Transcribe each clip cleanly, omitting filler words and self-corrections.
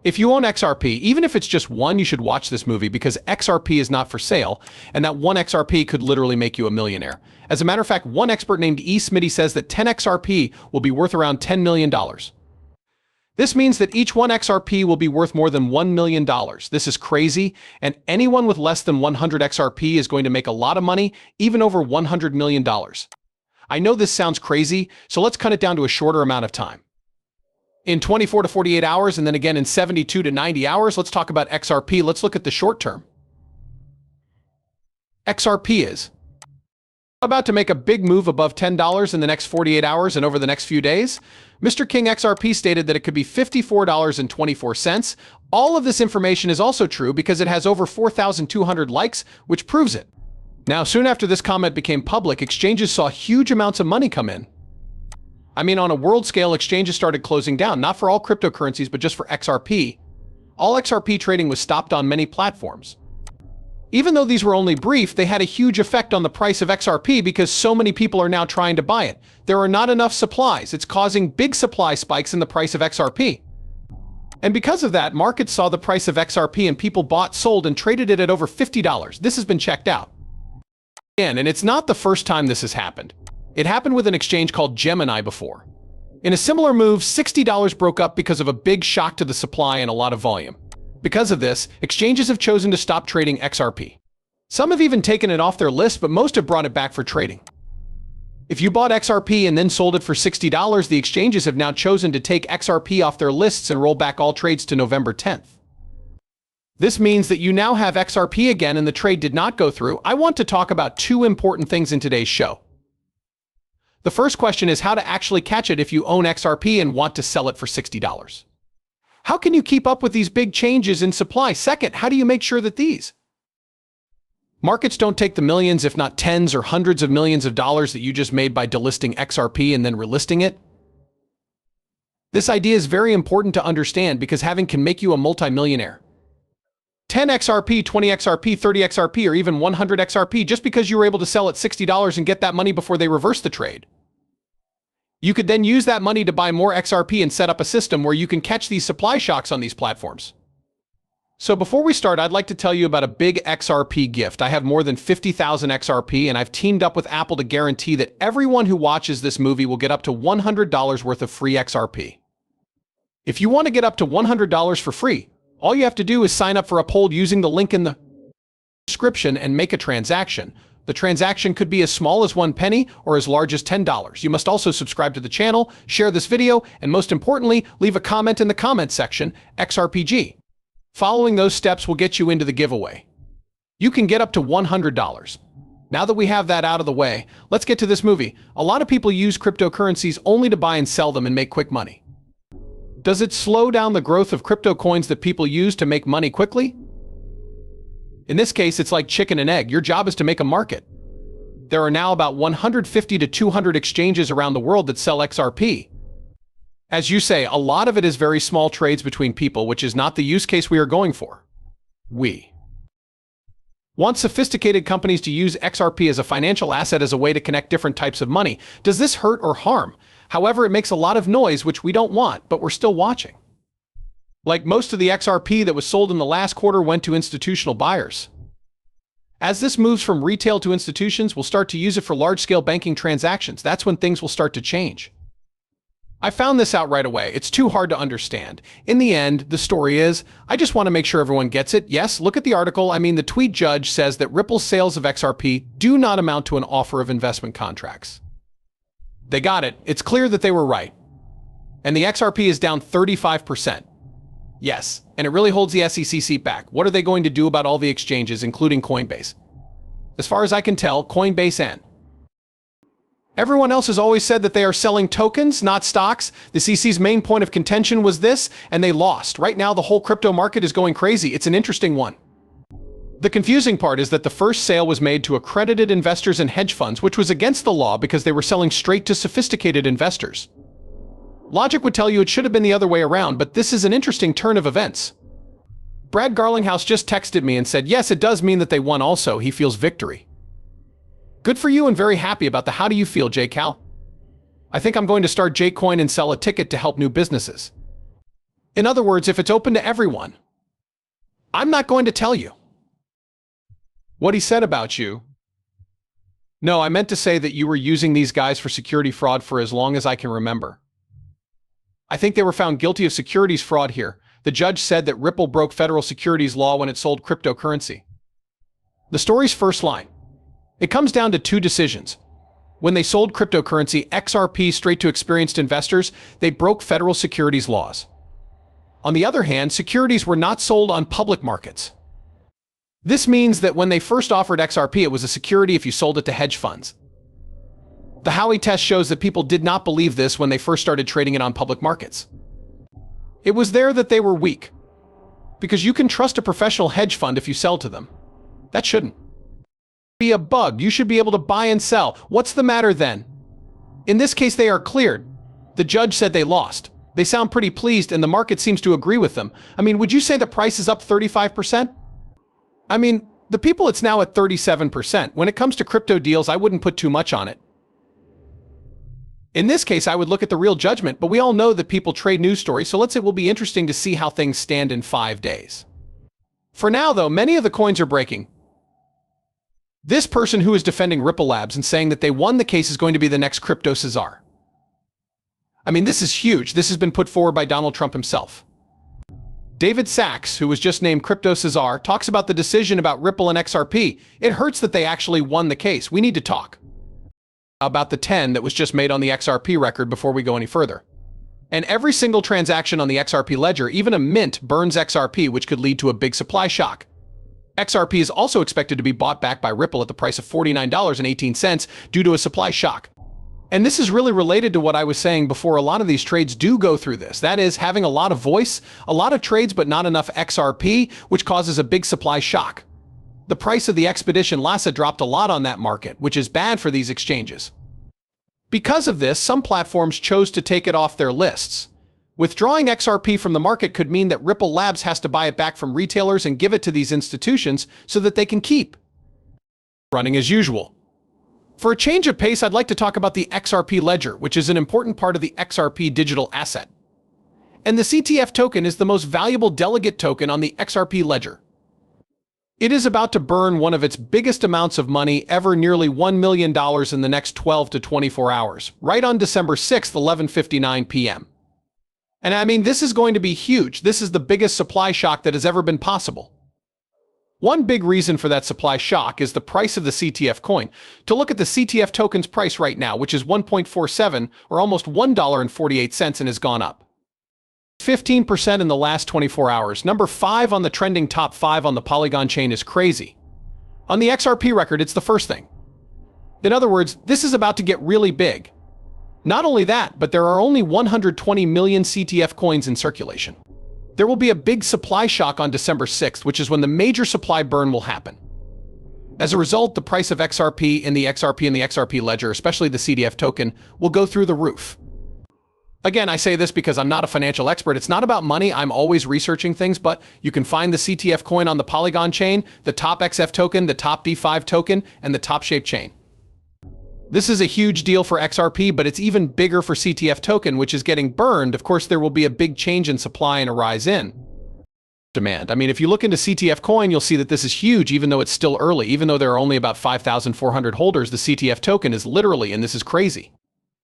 If you own XRP, even if it's just one, you should watch this movie because XRP is not for sale, and that one XRP could literally make you a millionaire. As a matter of fact, one expert named E. Smitty says that 10 XRP will be worth around $10 million. This means that each one XRP will be worth more than $1 million. This is crazy, and anyone with less than 100 XRP is going to make a lot of money, even over $100 million. I know this sounds crazy, so let's cut it down to a shorter amount of time. In 24 to 48 hours, and then again in 72 to 90 hours, let's talk about XRP. Let's look at the short term. XRP is about to make a big move above $10 in the next 48 hours and over the next few days. Mr. King XRP stated that it could be $54.24. All of this information is also true because it has over 4,200 likes, which proves it. Now, soon after this comment became public, exchanges saw huge amounts of money come in. I mean, on a world scale, exchanges started closing down, not for all cryptocurrencies, but just for XRP. All XRP trading was stopped on many platforms. Even though these were only brief, they had a huge effect on the price of XRP because so many people are now trying to buy it. There are not enough supplies. It's causing big supply spikes in the price of XRP. And because of that, markets saw the price of XRP and people bought, sold, and traded it at over $50. This has been checked out. And it's not the first time this has happened. It happened with an exchange called Gemini before. In a similar move, $60 broke up because of a big shock to the supply and a lot of volume. Because of this, exchanges have chosen to stop trading XRP. Some have even taken it off their list, but most have brought it back for trading. If you bought XRP and then sold it for $60, the exchanges have now chosen to take XRP off their lists and roll back all trades to November 10th. This means that you now have XRP again and the trade did not go through. I want to talk about two important things in today's show. The first question is how to actually catch it if you own XRP and want to sell it for $60. How can you keep up with these big changes in supply? Second, how do you make sure that these markets don't take the millions, if not tens or hundreds of millions of dollars that you just made by delisting XRP and then relisting it? This idea is very important to understand because having can make you a multimillionaire. 10 XRP, 20 XRP, 30 XRP, or even 100 XRP just because you were able to sell at $60 and get that money before they reverse the trade. You could then use that money to buy more XRP and set up a system where you can catch these supply shocks on these platforms. So before we start, I'd like to tell you about a big XRP gift. I have more than 50,000 XRP and I've teamed up with Apple to guarantee that everyone who watches this movie will get up to $100 worth of free XRP. If you want to get up to $100 for free, all you have to do is sign up for a poll using the link in the description and make a transaction. The transaction could be as small as 1 penny or as large as $10. You must also subscribe to the channel, share this video, and most importantly, leave a comment in the comment section, XRPG. Following those steps will get you into the giveaway. You can get up to $100. Now that we have that out of the way, let's get to this movie. A lot of people use cryptocurrencies only to buy and sell them and make quick money. Does it slow down the growth of crypto coins that people use to make money quickly? In this case, it's like chicken and egg. Your job is to make a market. There are now about 150 to 200 exchanges around the world that sell XRP. As you say, a lot of it is very small trades between people, which is not the use case we are going for. We want sophisticated companies to use XRP as a financial asset as a way to connect different types of money. Does this hurt or harm? However, it makes a lot of noise, which we don't want, but we're still watching. Like most of the XRP that was sold in the last quarter went to institutional buyers. As this moves from retail to institutions, we'll start to use it for large-scale banking transactions. That's when things will start to change. I found this out right away. It's too hard to understand. In the end, the story is, I just want to make sure everyone gets it. Yes, look at the article. I mean, the tweet judge says that Ripple's sales of XRP do not amount to an offer of investment contracts. They got it. It's clear that they were right. And the XRP is down 35%. Yes, and it really holds the SEC seat back. What are they going to do about all the exchanges, including Coinbase? As far as I can tell, Coinbase and everyone else has always said that they are selling tokens, not stocks. The SEC's main point of contention was this, and they lost. Right now, the whole crypto market is going crazy. It's an interesting one. The confusing part is that the first sale was made to accredited investors and hedge funds, which was against the law because they were selling straight to sophisticated investors. Logic would tell you it should have been the other way around, but this is an interesting turn of events. Brad Garlinghouse just texted me and said, yes, it does mean that they won also. He feels victory. Good for you and very happy about the how do you feel, J. Cal? I think I'm going to start J-Coin and sell a ticket to help new businesses. In other words, if it's open to everyone, I'm not going to tell you what he said about you. No, I meant to say that you were using these guys for security fraud for as long as I can remember. I think they were found guilty of securities fraud here. The judge said that Ripple broke federal securities law when it sold cryptocurrency. The story's first line. It comes down to two decisions. When they sold cryptocurrency XRP straight to experienced investors, they broke federal securities laws. On the other hand, securities were not sold on public markets. This means that when they first offered XRP, it was a security if you sold it to hedge funds. The Howey test shows that people did not believe this when they first started trading it on public markets. It was there that they were weak. Because you can trust a professional hedge fund if you sell to them. That shouldn't be a bug. You should be able to buy and sell. What's the matter then? In this case, they are cleared. The judge said they lost. They sound pretty pleased and the market seems to agree with them. I mean, would you say the price is up 35%? I mean, the people, it's now at 37%. When it comes to crypto deals, I wouldn't put too much on it. In this case, I would look at the real judgment, but we all know that people trade news stories, so let's say it will be interesting to see how things stand in 5 days. For now, though, many of the coins are breaking. This person who is defending Ripple Labs and saying that they won the case is going to be the next crypto Caesar. I mean, this is huge. This has been put forward by Donald Trump himself. David Sachs, who was just named Crypto Caesar, talks about the decision about Ripple and XRP. It hurts that they actually won the case. We need to talk about the 10 that was just made on the XRP record before we go any further. And every single transaction on the XRP ledger, even a mint, burns XRP, which could lead to a big supply shock. XRP is also expected to be bought back by Ripple at the price of $49.18 due to a supply shock. And this is really related to what I was saying before. A lot of these trades do go through this. That is, having a lot of voice, a lot of trades, but not enough XRP, which causes a big supply shock. The price of the Expedition Lhasa dropped a lot on that market, which is bad for these exchanges. Because of this, some platforms chose to take it off their lists. Withdrawing XRP from the market could mean that Ripple Labs has to buy it back from retailers and give it to these institutions so that they can keep running as usual. For a change of pace, I'd like to talk about the XRP ledger, which is an important part of the XRP digital asset. And the CTF token is the most valuable delegate token on the XRP ledger. It is about to burn one of its biggest amounts of money ever, nearly $1 million in the next 12 to 24 hours, right on December 6th, 11:59 p.m. And I mean, this is going to be huge. This is the biggest supply shock that has ever been possible. One big reason for that supply shock is the price of the CTF coin. To look at the CTF token's price right now, which is 1.47 or almost $1.48, and has gone up 15% in the last 24 hours. Number 5 on the trending top 5 on the Polygon chain is crazy. On the XRP record, it's the first thing. In other words, this is about to get really big. Not only that, but there are only 120 million CTF coins in circulation. There will be a big supply shock on December 6th, which is when the major supply burn will happen. As a result, the price of XRP in the XRP ledger, especially the CTF token, will go through the roof. Again, I say this because I'm not a financial expert. It's not about money. I'm always researching things, but you can find the CTF coin on the Polygon chain, the top XF token, the top D5 token, and the top Shape chain. This is a huge deal for XRP, but it's even bigger for CTF token, which is getting burned. Of course, there will be a big change in supply and a rise in demand. I mean, if you look into CTF coin, you'll see that this is huge, even though it's still early. Even though there are only about 5,400 holders, the CTF token is literally, and this is crazy.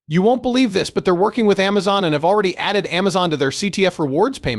You won't believe this, but they're working with Amazon and have already added Amazon to their CTF rewards payment